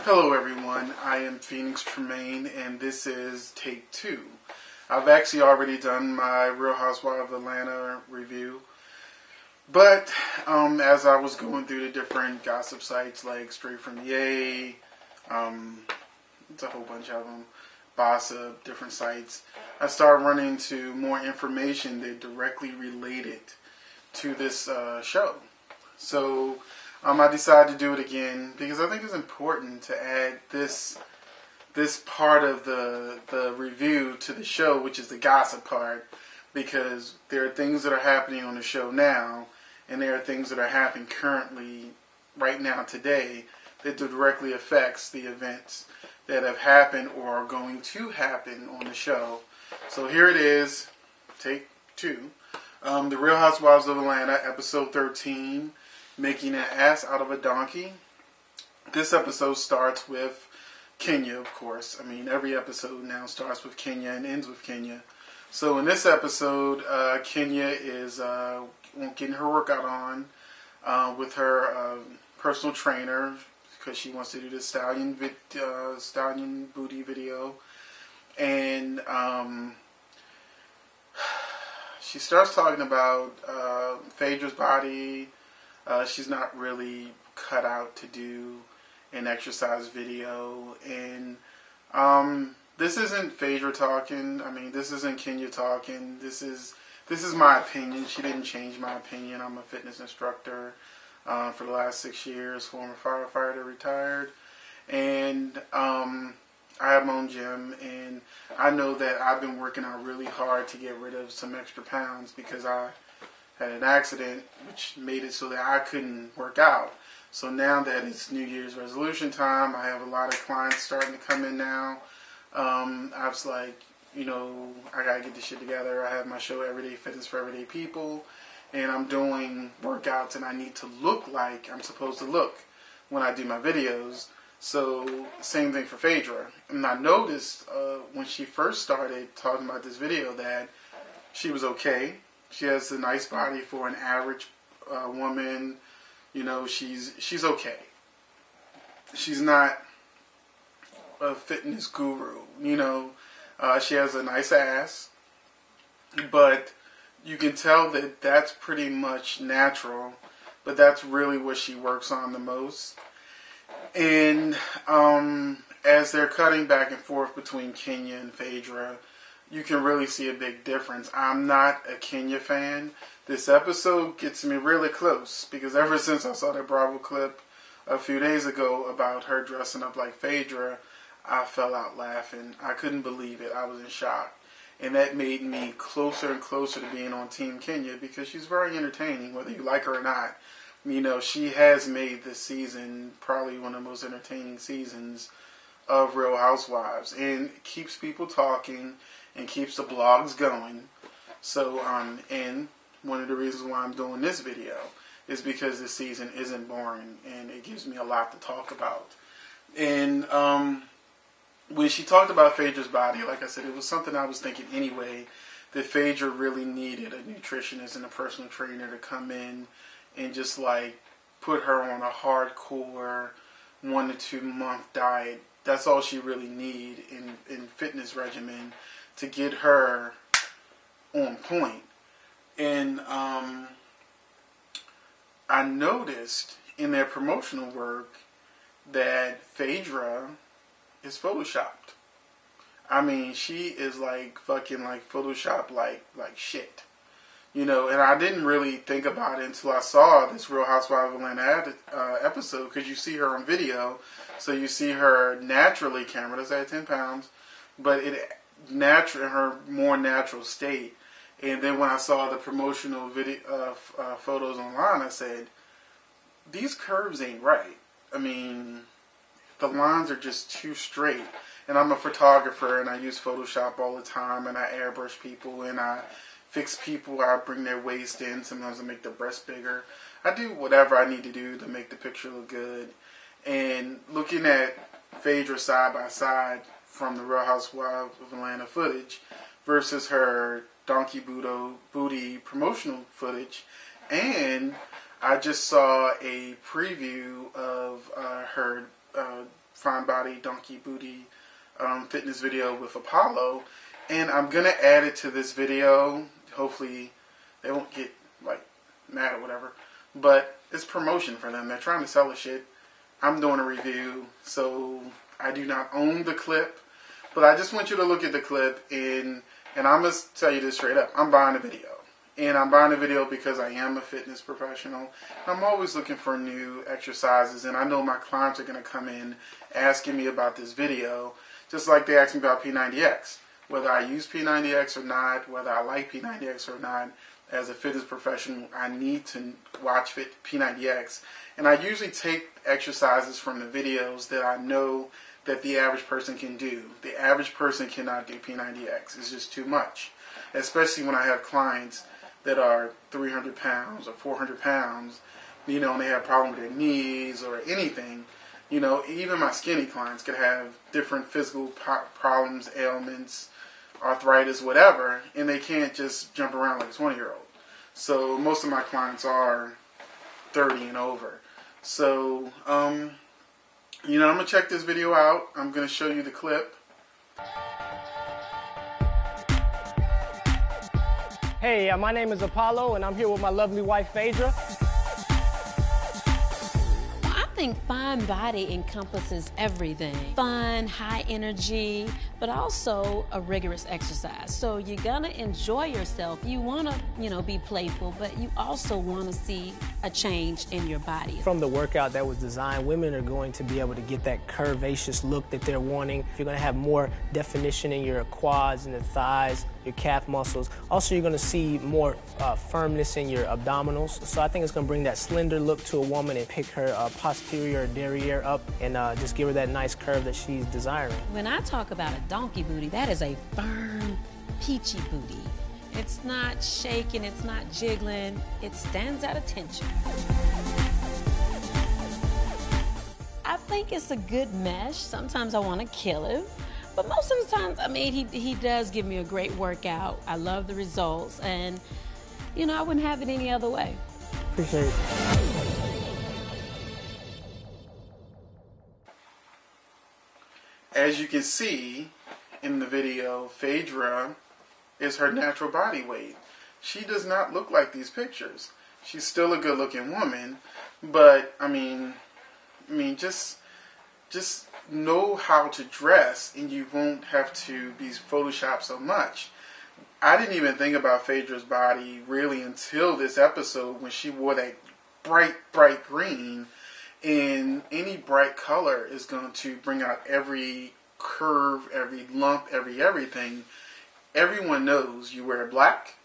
Hello everyone, I am Phoenix Tremayne and this is take 2. I've actually already done my Real Housewives of Atlanta review, but as I was going through the different gossip sites like Straight from the A, it's a whole bunch of them, Gossip, different sites, I started running into more information that directly related to this show. So I decided to do it again because I think it's important to add this part of the review to the show, which is the gossip part, because there are things that are happening on the show now, and there are things that are happening currently, right now, today, that directly affects the events that have happened or are going to happen on the show. So here it is, take 2. The Real Housewives of Atlanta, episode 13. Making an ass out of a donkey. This episode starts with Kenya, of course. I mean, every episode now starts with Kenya and ends with Kenya. So in this episode, Kenya is getting her workout on with her personal trainer because she wants to do the stallion booty video. And she starts talking about Phaedra's body. She's not really cut out to do an exercise video, and this isn't Phaedra talking. I mean, this isn't Kenya talking. This is my opinion. She didn't change my opinion. I'm a fitness instructor for the last 6 years, former firefighter, retired, and I have my own gym, and I know that I've been working out really hard to get rid of some extra pounds because I had an accident which made it so that I couldn't work out. So now that it's New Year's resolution time, I have a lot of clients starting to come in now. I was like, I gotta get this shit together. I have my show Everyday Fitness for Everyday People, and I'm doing workouts, and I need to look like I'm supposed to look when I do my videos. So same thing for Phaedra. And I noticed when she first started talking about this video that she was okay. She has a nice body for an average woman. She's okay. She's not a fitness guru. She has a nice ass, but you can tell that that's pretty much natural. But that's really what she works on the most. And as they're cutting back and forth between Kenya and Phaedra, you can really see a big difference. I'm not a Kenya fan. This episode gets me really close because ever since I saw that Bravo clip a few days ago about her dressing up like Phaedra, I fell out laughing. I couldn't believe it. I was in shock. And that made me closer and closer to being on Team Kenya because she's very entertaining, whether you like her or not. She has made this season probably one of the most entertaining seasons of Real Housewives, and keeps people talking and keeps the blogs going. So, and one of the reasons why I'm doing this video is because this season isn't boring, and it gives me a lot to talk about. And when she talked about Phaedra's body, like I said, it was something I was thinking anyway, that Phaedra really needed a nutritionist and a personal trainer to come in and just put her on a hardcore 1 to 2 month diet. That's all she really need in fitness regimen to get her on point. And I noticed in their promotional work that Phaedra is photoshopped. I mean, she is fucking photoshopped like shit. And I didn't really think about it until I saw this Real Housewives of Atlanta episode, because you see her on video, so you see her naturally, camera does add 10 pounds, but in her more natural state. And then when I saw the promotional video photos online, I said, these curves ain't right. I mean, the lines are just too straight. And I'm a photographer, and I use Photoshop all the time, and I airbrush people, and I fix people. I bring their waist in. Sometimes I make the breast bigger. I do whatever I need to do to make the picture look good. And looking at Phaedra side by side from the Real Housewives of Atlanta footage versus her donkey booty promotional footage, and I just saw a preview of her Fine Body Donkey Booty fitness video with Apollo, and I'm gonna add it to this video. Hopefully they won't get like mad or whatever, but it's promotion for them. They're trying to sell the shit. I'm doing a review, so I do not own the clip, but I just want you to look at the clip, and I'm going to tell you this straight up. I'm buying the video. And I'm buying the video because I am a fitness professional. I'm always looking for new exercises, and I know my clients are going to come in asking me about this video, just like they asked me about P90X. Whether I use P90X or not, whether I like P90X or not, as a fitness professional, I need to watch P90X. And I usually take exercises from the videos that I know that the average person can do. The average person cannot do P90X. It's just too much. Especially when I have clients that are 300 pounds or 400 pounds, and they have problems with their knees or anything. Even my skinny clients could have different physical problems, ailments, arthritis, whatever, and they can't just jump around like a 20-year-old. So most of my clients are 30 and over. So, I'm going to check this video out. I'm going to show you the clip. Hey, my name is Apollo, and I'm here with my lovely wife, Phaedra. I think Fine Body encompasses everything. Fun, high energy, but also a rigorous exercise. So you're gonna enjoy yourself. You wanna, be playful, but you also wanna see a change in your body. From the workout that was designed, women are going to be able to get that curvaceous look that they're wanting. You're gonna have more definition in your quads and the thighs, your calf muscles. Also, you're gonna see more firmness in your abdominals. So I think it's gonna bring that slender look to a woman and pick her posterior derriere up and just give her that nice curve that she's desiring. When I talk about a donkey booty, that is a firm, peachy booty. It's not shaking, it's not jiggling, it stands at attention. I think it's a good mesh. Sometimes I want to kill him. But most of the times, he does give me a great workout. I love the results, and, I wouldn't have it any other way. Appreciate it. As you can see in the video, Phaedra is her natural body weight. She does not look like these pictures. She's still a good-looking woman, but, just know how to dress, and you won't have to be photoshopped so much. I didn't even think about Phaedra's body really until this episode when she wore that bright green, and any bright color is going to bring out every curve, every lump, everything. Everyone knows you wear black,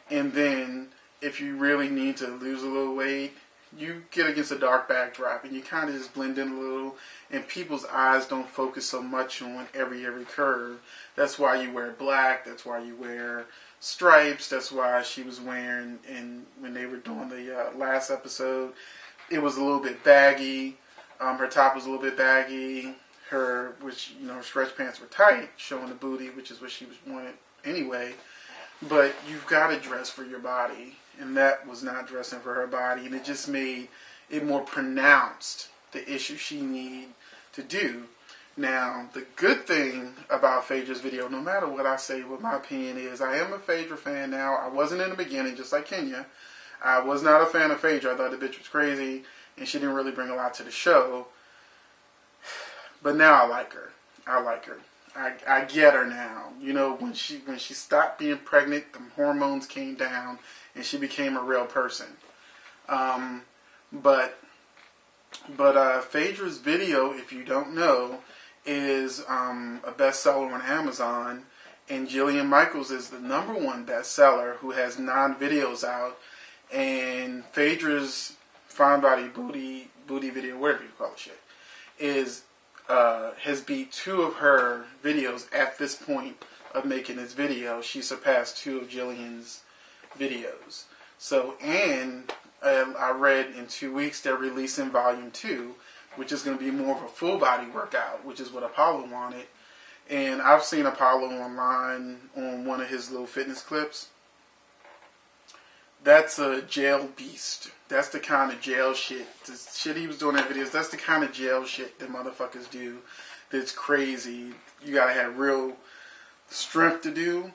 and then if you really need to lose a little weight, you get against a dark backdrop and you kind of just blend in a little, and people's eyes don't focus so much on every curve. That's why you wear black. That's why you wear stripes. That's why she was wearing, and when they were doing the last episode, it was a little bit baggy. Her top was a little bit baggy. Her stretch pants were tight, showing the booty, which is what she was wanted anyway. But you've got to dress for your body, and that was not dressing for her body, and it just made it more pronounced, the issue she needed to do. Now, the good thing about Phaedra's video, no matter what I say, what my opinion is, I am a Phaedra fan now. I wasn't in the beginning, just like Kenya. I was not a fan of Phaedra. I thought the bitch was crazy, and she didn't really bring a lot to the show. But now I like her. I get her now. When she stopped being pregnant, the hormones came down, and she became a real person. But Phaedra's video, if you don't know, is a bestseller on Amazon, and Jillian Michaels is the #1 bestseller who has 9 videos out, and Phaedra's Fine Body Booty video, whatever you call the shit, has beat 2 of her videos at this point of making this video. She surpassed 2 of Jillian's videos. So, and I read in 2 weeks they're releasing volume 2, which is going to be more of a full body workout, which is what Apollo wanted. And I've seen Apollo online on one of his little fitness clips. that's a jail beast. That's the kind of jail shit. The shit he was doing in videos, that's the kind of jail shit that motherfuckers do. That's crazy. You gotta have real strength to do.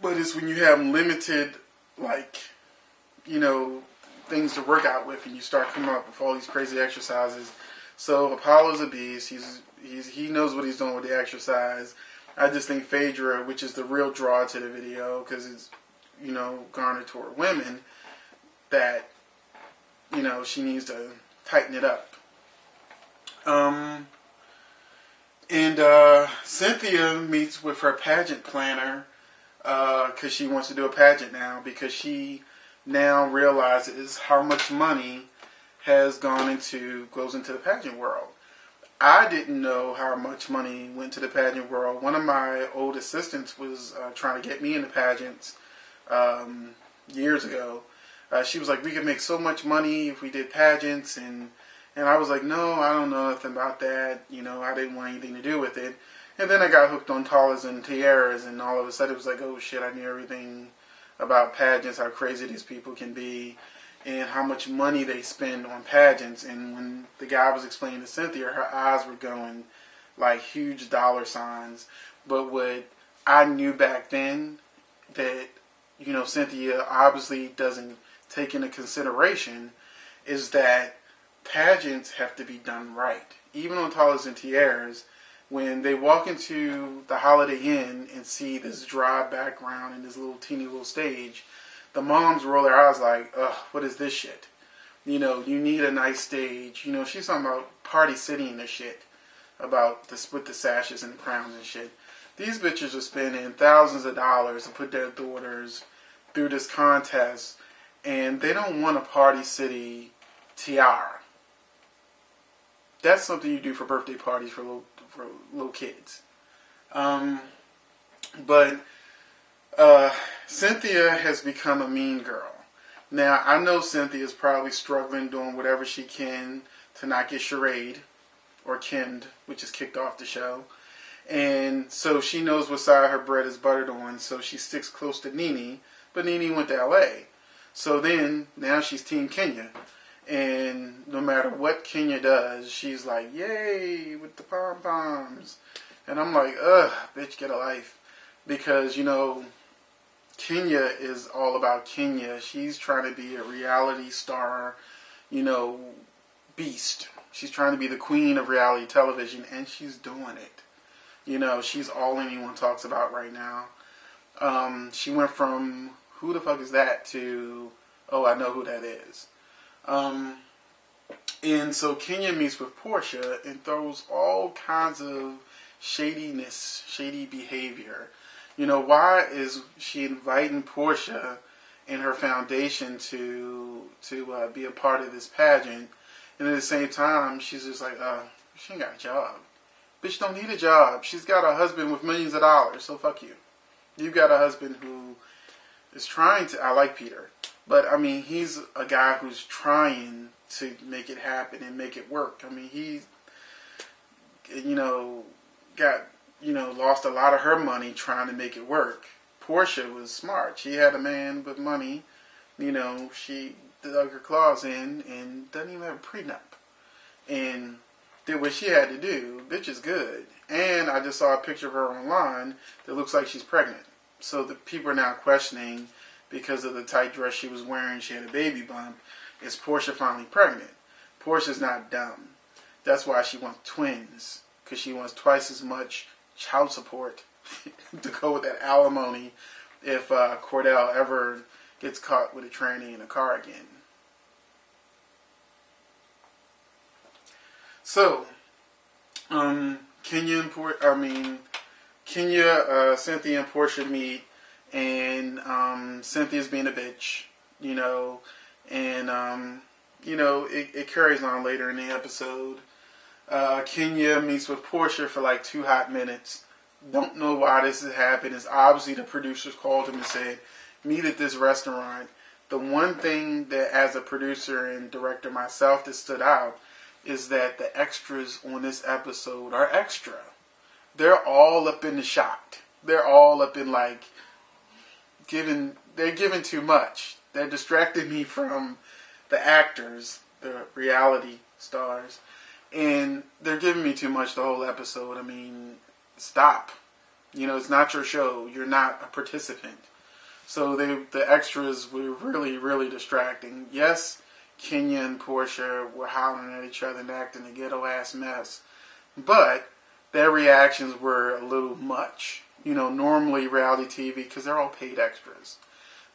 But it's when you have limited, like, you know, things to work out with, and you start coming up with all these crazy exercises. So Apollo's a beast. He knows what he's doing with the exercise. I just think Phaedra, which is the real draw to the video, because it's, you know, garnered toward women, that, you know, she needs to tighten it up. Cynthia meets with her pageant planner because she wants to do a pageant now, because she now realizes how much money goes into the pageant world. I didn't know how much money went to the pageant world. One of my old assistants was trying to get me into pageants years ago. She was like, we could make so much money if we did pageants, and I was like, no, I don't know nothing about that. You know, I didn't want anything to do with it. And then I got hooked on Talas and Tiaras, and all of a sudden it was like, oh shit, I knew everything about pageants, how crazy these people can be, and how much money they spend on pageants. And when the guy was explaining to Cynthia, her eyes were going like huge dollar signs. But what I knew back then that, you know, Cynthia obviously doesn't take into consideration is that pageants have to be done right. Even on Talas and Tiaras, when they walk into the Holiday Inn and see this dry background and this little teeny little stage, the moms roll their eyes like, ugh, what is this shit? You know, you need a nice stage. You know, she's talking about Party City and this shit, about with the sashes and the crowns and shit. These bitches are spending thousands of dollars to put their daughters through this contest, and they don't want a Party City tiara. That's something you do for birthday parties for little kids. But Cynthia has become a mean girl. Now, I know Cynthia is probably struggling, doing whatever she can to not get charaded or kimmed, which is kicked off the show. And so she knows what side her bread is buttered on, so she sticks close to Nene. But Nene went to LA. So then, now she's Team Kenya. And no matter what Kenya does, she's like, yay, with the pom-poms. And I'm like, ugh, bitch, get a life. Because, you know, Kenya is all about Kenya. She's trying to be a reality star, you know, beast. She's trying to be the queen of reality television, and she's doing it. You know, she's all anyone talks about right now. She went from, who the fuck is that, to, oh, I know who that is. And so Kenya meets with Porsha and throws all kinds of shadiness, shady behavior. You know, why is she inviting Porsha and her foundation to be a part of this pageant? And at the same time, she's just like, she ain't got a job. Bitch don't need a job. She's got a husband with millions of dollars, so fuck you. You've got a husband who is trying to, I like Peter, but I mean, he's a guy who's trying to make it happen and make it work. I mean, he, you know, lost a lot of her money trying to make it work. Porsha was smart. She had a man with money. You know, she dug her claws in and doesn't even have a prenup. And did what she had to do. Bitch is good. And I just saw a picture of her online that looks like she's pregnant. So the people are now questioning, because of the tight dress she was wearing, she had a baby bump. Is Porsha finally pregnant? Porsha's not dumb. That's why she wants twins. Because she wants twice as much child support to go with that alimony if Cordell ever gets caught with a tranny in a car again. So, Cynthia and Porsha meet, and Cynthia's being a bitch, you know, and you know, it carries on later in the episode. Kenya meets with Porsha for like 2 hot minutes. Don't know why this has happened. It's obviously the producers called him and said, meet at this restaurant. The one thing that, as a producer and director myself, that stood out is that the extras on this episode are extra. They're all up in the shot. They're all up in, like, giving they're giving too much. They're distracting me from the actors, the reality stars, and they're giving me too much the whole episode. I mean, stop. It's not your show. You're not a participant. So the extras were really, really distracting. Yes, Kenya and Porsha were howling at each other and acting a ghetto-ass mess. But their reactions were a little much. Normally reality TV, because they're all paid extras.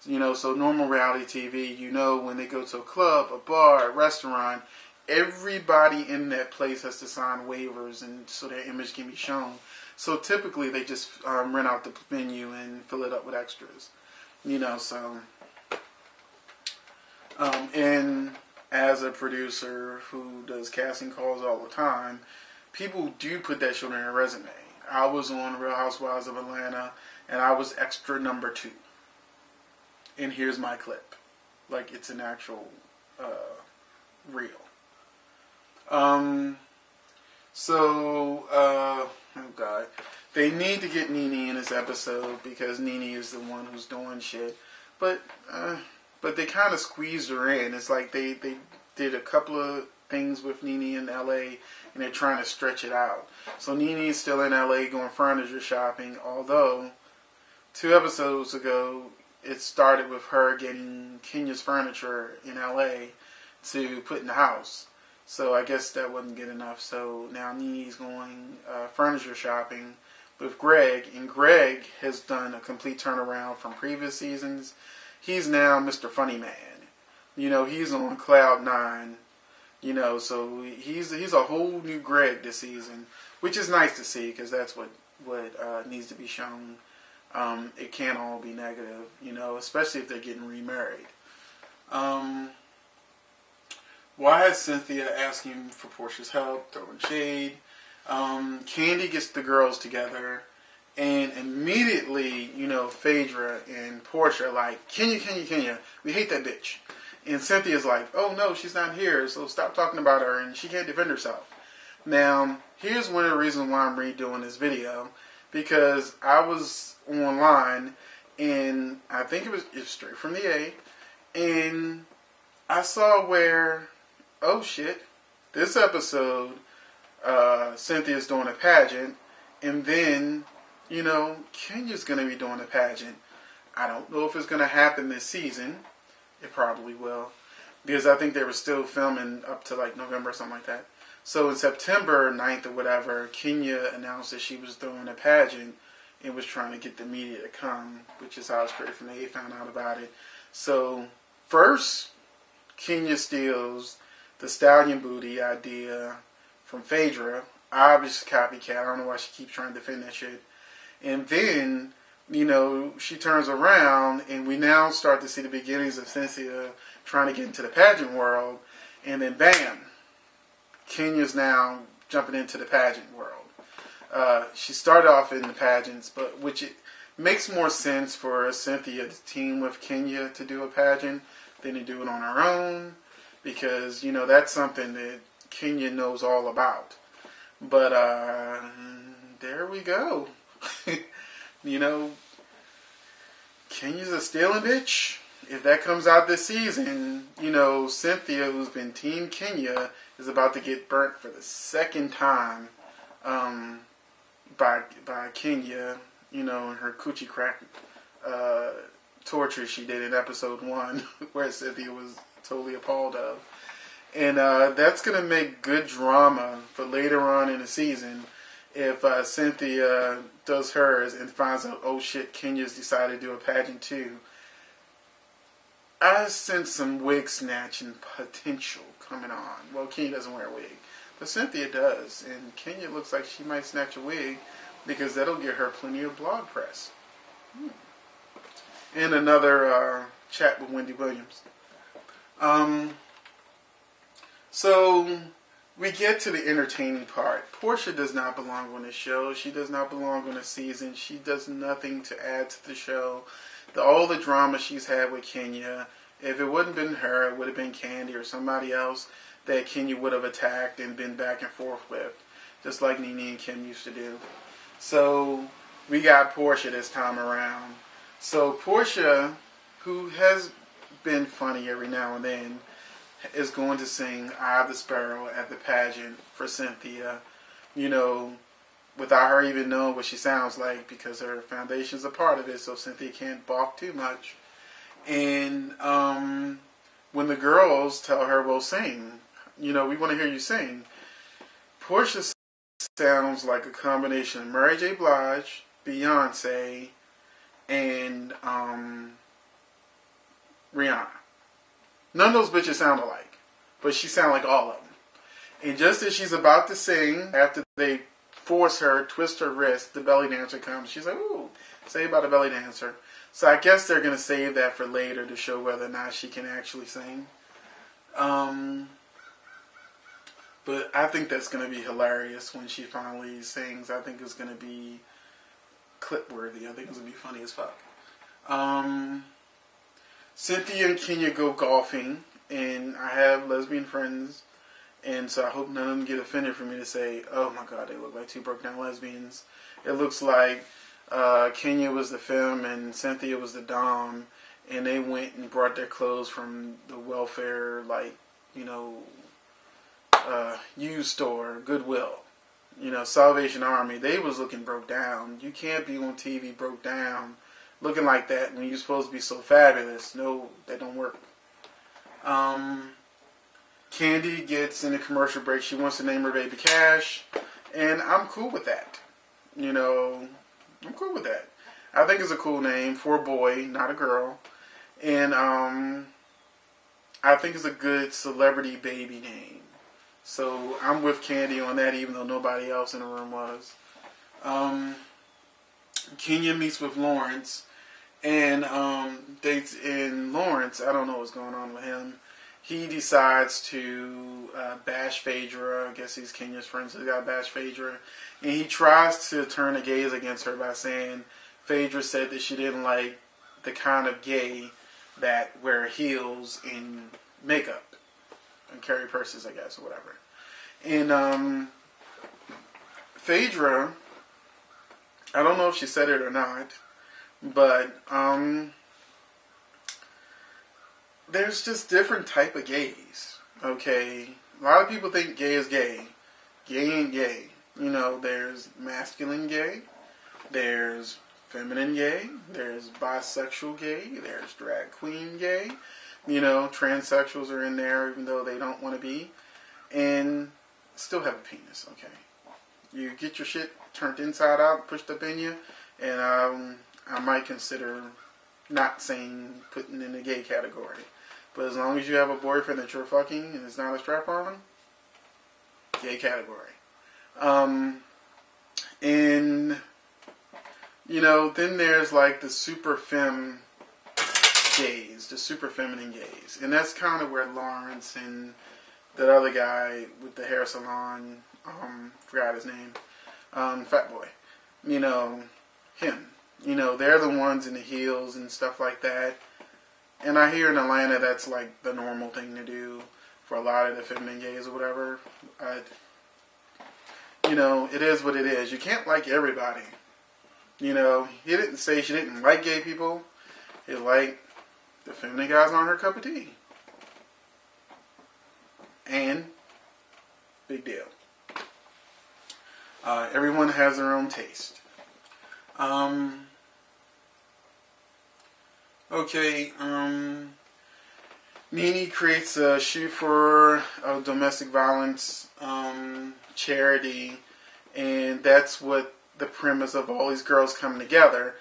So normal reality TV, when they go to a club, a bar, a restaurant, everybody in that place has to sign waivers and so their image can be shown. So typically they just rent out the venue and fill it up with extras. And as a producer who does casting calls all the time, people do put that shit on their resume. I was on Real Housewives of Atlanta, and I was extra number 2. And here's my clip. Like, it's an actual reel. Oh God. They need to get Nene in this episode because Nene is the one who's doing shit. But they kind of squeezed her in. It's like they did a couple of things with Nene in LA, and they're trying to stretch it out. So Nene's still in LA going furniture shopping, although 2 episodes ago it started with her getting Kenya's furniture in LA to put in the house. So I guess that wasn't good enough. So now Nene's going furniture shopping with Greg, and Greg has done a complete turnaround from previous seasons. He's now Mr. Funny Man. He's on cloud 9. So he's a whole new Greg this season, which is nice to see because that's what needs to be shown. It can't all be negative, especially if they're getting remarried. Why is Cynthia asking for Porsha's help, throwing shade? Candy gets the girls together, and immediately, Phaedra and Porsha are like, Kenya, we hate that bitch. And Cynthia's like, oh no, she's not here, so stop talking about her, and she can't defend herself. Now, here's one of the reasons why I'm redoing this video, because I was online, and I think it was straight from the A, and I saw where, oh shit, this episode, Cynthia's doing a pageant, and then, Kenya's going to be doing a pageant. I don't know if it's going to happen this season. It probably will, because I think they were still filming up to like November or something like that. So in September 9th or whatever, Kenya announced that she was throwing a pageant and was trying to get the media to come, which is how Straight from the A found out about it. So first, Kenya steals the stallion booty idea from Phaedra. Obvious copycat. I don't know why she keeps trying to defend that shit. And then, she turns around, and we now start to see the beginnings of Cynthia trying to get into the pageant world. And then, bam, Kenya's now jumping into the pageant world. She started off in the pageants, but which it makes more sense for Cynthia to team with Kenya to do a pageant than to do it on her own, because, that's something that Kenya knows all about. But, there we go. Kenya's a stealing bitch. If that comes out this season, Cynthia, who's been Team Kenya, is about to get burnt for the second time by Kenya, and her coochie crack torture she did in episode 1, where Cynthia was totally appalled of. And that's going to make good drama for later on in the season if Cynthia does hers and finds out, oh shit, Kenya's decided to do a pageant too. I sense some wig snatching potential coming on. Well, Kenya doesn't wear a wig, but Cynthia does. And Kenya looks like she might snatch a wig because that'll get her plenty of blog press. And another chat with Wendy Williams. So we get to the entertaining part. Porsha does not belong on the show. She does not belong on the season. She does nothing to add to the show. All the drama she's had with Kenya, if it wouldn't have been her, it would have been Candy or somebody else that Kenya would have attacked and been back and forth with, just like Nene and Kim used to do. So we got Porsha this time around. So Porsha who has been funny every now and then, is going to sing Eye of the Sparrow at the pageant for Cynthia, you know, without her even knowing what she sounds like, because her foundation's a part of it, so Cynthia can't balk too much. And when the girls tell her, well, sing, you know, we want to hear you sing, Porsha sounds like a combination of Mary J. Blige, Beyonce, and Rihanna. None of those bitches sound alike, but she sound like all of them. And just as she's about to sing, after they force her, twist her wrist, the belly dancer comes. She's like, ooh, say about a belly dancer. So I guess they're going to save that for later to show whether or not she can actually sing. But I think that's going to be hilarious when she finally sings. I think it's going to be clip-worthy. I think it's going to be funny as fuck. Cynthia and Kenya go golfing, and I have lesbian friends, and so I hope none of them get offended for me to say, oh my god, they look like two broke-down lesbians. It looks like Kenya was the femme and Cynthia was the dom, and they went and brought their clothes from the welfare, like, you know, used store, Goodwill, you know, Salvation Army. They was looking broke down. You can't be on TV broke down looking like that when you're supposed to be so fabulous. No, that don't work. Candy gets in a commercial break. She wants to name her baby Cash, and I'm cool with that. You know, I'm cool with that. I think it's a cool name for a boy, not a girl. And I think it's a good celebrity baby name. So I'm with Candy on that, even though nobody else in the room was. Kenya meets with Lawrence, and Lawrence, I don't know what's going on with him. He decides to bash Phaedra. I guess he's Kenya's friend, so he got to bash Phaedra. And he tries to turn the gays against her by saying Phaedra said that she didn't like the kind of gay that wear heels and makeup and carry purses, I guess, or whatever. And Phaedra, I don't know if she said it or not, but there's just different type of gays, okay? A lot of people think gay is gay. Gay ain't gay. You know, there's masculine gay, there's feminine gay, there's bisexual gay, there's drag queen gay. You know, transsexuals are in there even though they don't want to be. And still have a penis, okay? You get your shit turned inside out, pushed up in you, and I might consider not saying putting in the gay category. But as long as you have a boyfriend that you're fucking and it's not a strap-on, gay category. And, you know, then there's like the super femme gays, the super feminine gays. And that's kind of where Lawrence and that other guy with the hair salon, forgot his name, Fat Boy, you know, him. You know, they're the ones in the heels and stuff like that. And I hear in Atlanta that's like the normal thing to do for a lot of the feminine gays or whatever. You know, it is what it is. You can't like everybody. You know, he didn't say she didn't like gay people. He liked the feminine guys on her cup of tea. And, big deal. Everyone has their own taste. Okay, Nene creates a shoe for a domestic violence charity, and that's what the premise of all these girls coming together.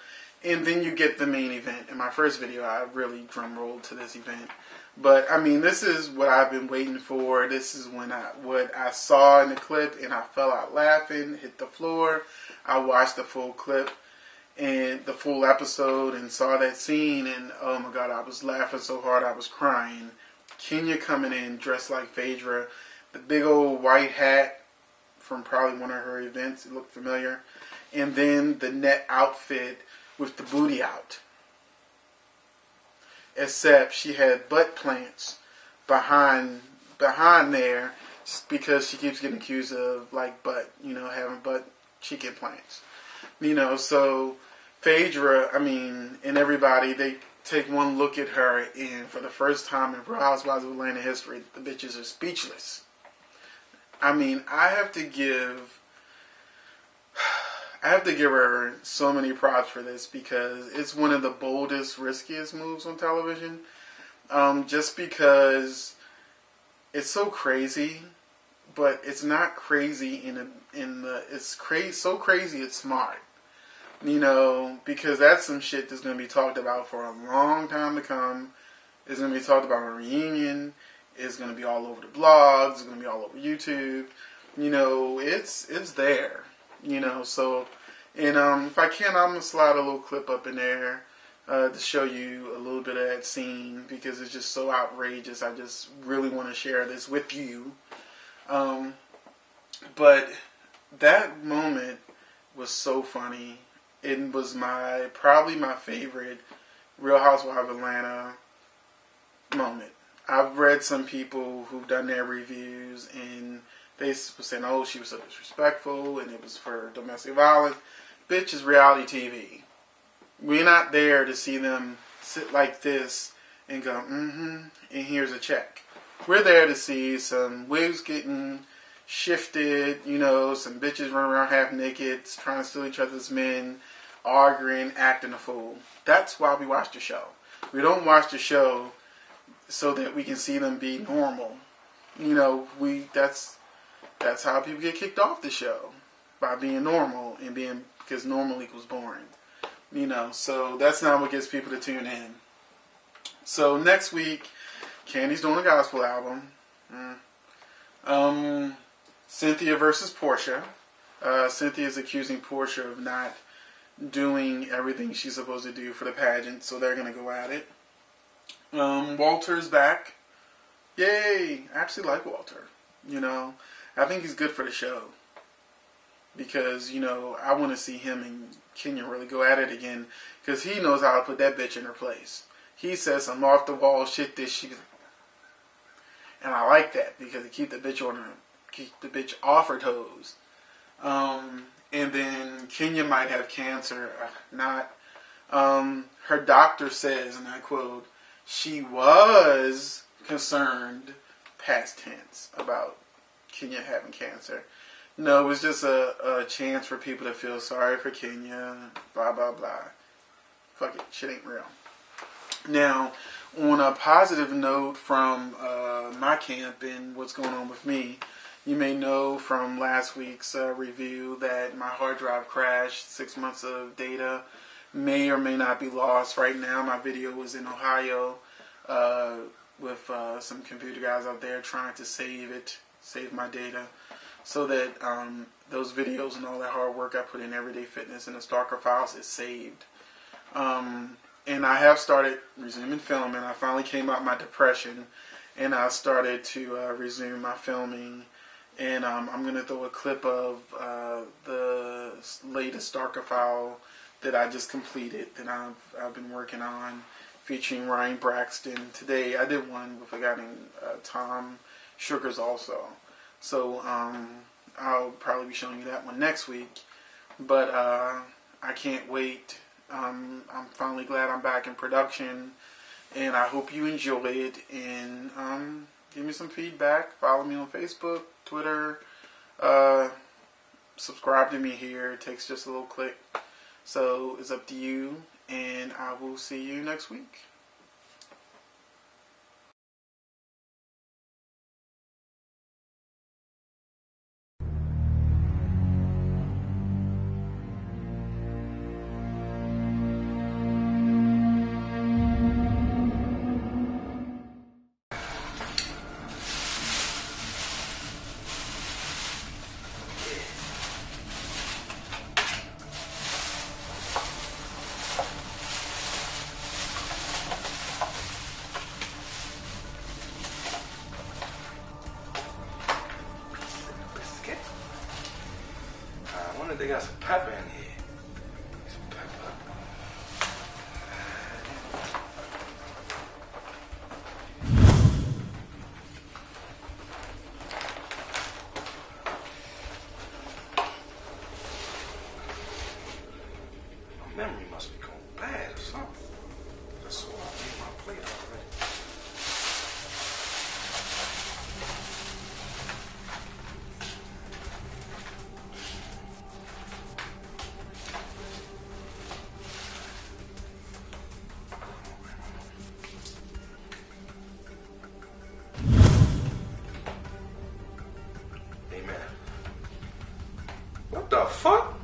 And then you get the main event. In my first video, I really drum rolled to this event. But, I mean, this is what I've been waiting for. This is what I saw in the clip, and I fell out laughing, hit the floor. I watched the full clip and the full episode and saw that scene, and oh my god, I was laughing so hard I was crying. Kenya coming in dressed like Phaedra, the big old white hat from probably one of her events, it looked familiar, and then the net outfit with the booty out. Except she had butt plants behind there, just because she keeps getting accused of like having butt cheek implants. You know, so Phaedra, I mean, and everybody, take one look at her, and for the first time in Real Housewives of Atlanta history, the bitches are speechless. I mean, I have to give her so many props for this, because it's one of the boldest, riskiest moves on television. Just because it's so crazy, but it's not crazy so crazy it's smart. You know, because that's some shit that's going to be talked about for a long time to come. It's going to be talked about on Reunion. It's going to be all over the blogs. It's going to be all over YouTube. You know, it's there. You know, so, and if I can, I'm going to slide a little clip up in there to show you a little bit of that scene, because it's just so outrageous. I just really want to share this with you. But that moment was so funny. It was probably my favorite Real Housewives of Atlanta moment. I've read some people who've done their reviews, and they were saying, oh, she was so disrespectful, and it was for domestic violence. Bitch, is reality TV. We're not there to see them sit like this and go, and here's a check. We're there to see some wigs getting shifted, you know, some bitches running around half naked, trying to steal each other's men, arguing, acting a fool. That's why we watch the show. We don't watch the show so that we can see them be normal. You know, that's how people get kicked off the show, by being normal, and because normal equals boring. You know, so that's not what gets people to tune in. So next week, Candy's doing a gospel album. Cynthia versus Porsha. Cynthia is accusing Porsha of not doing everything she's supposed to do for the pageant, so they're going to go at it. Walter's back. Yay! I actually like Walter. You know, I think he's good for the show. Because, you know, I want to see him and Kenya really go at it again. Because he knows how to put that bitch in her place. He says some off the wall shit that she... And I like that, because it keep the bitch off her toes. And then Kenya might have cancer. Her doctor says, and I quote, she was concerned, past tense, about Kenya having cancer. No, it was just a chance for people to feel sorry for Kenya, blah, blah, blah. Fuck it, shit ain't real. Now, on a positive note from my camp and what's going on with me, you may know from last week's review that my hard drive crashed. 6 months of data may or may not be lost. Right now, my video was in Ohio with some computer guys out there trying to save my data, so that those videos and all that hard work I put in Everyday Fitness and the Stalker Files is saved. And I have started resuming filming. I finally came out of my depression, and I started to resume my filming. And I'm going to throw a clip of the latest Stalker File that I just completed, that I've been working on, featuring Ryan Braxton. Today I did one with a guy named Tom Sugars also. So I'll probably be showing you that one next week. But I can't wait. I'm finally glad I'm back in production, and I hope you enjoy it. And give me some feedback. Follow me on Facebook, Twitter. Subscribe to me here. It takes just a little click. So it's up to you, and I will see you next week. They got some pepper in here. Some pepper. My memory must be going bad or something. That's all. the fuck?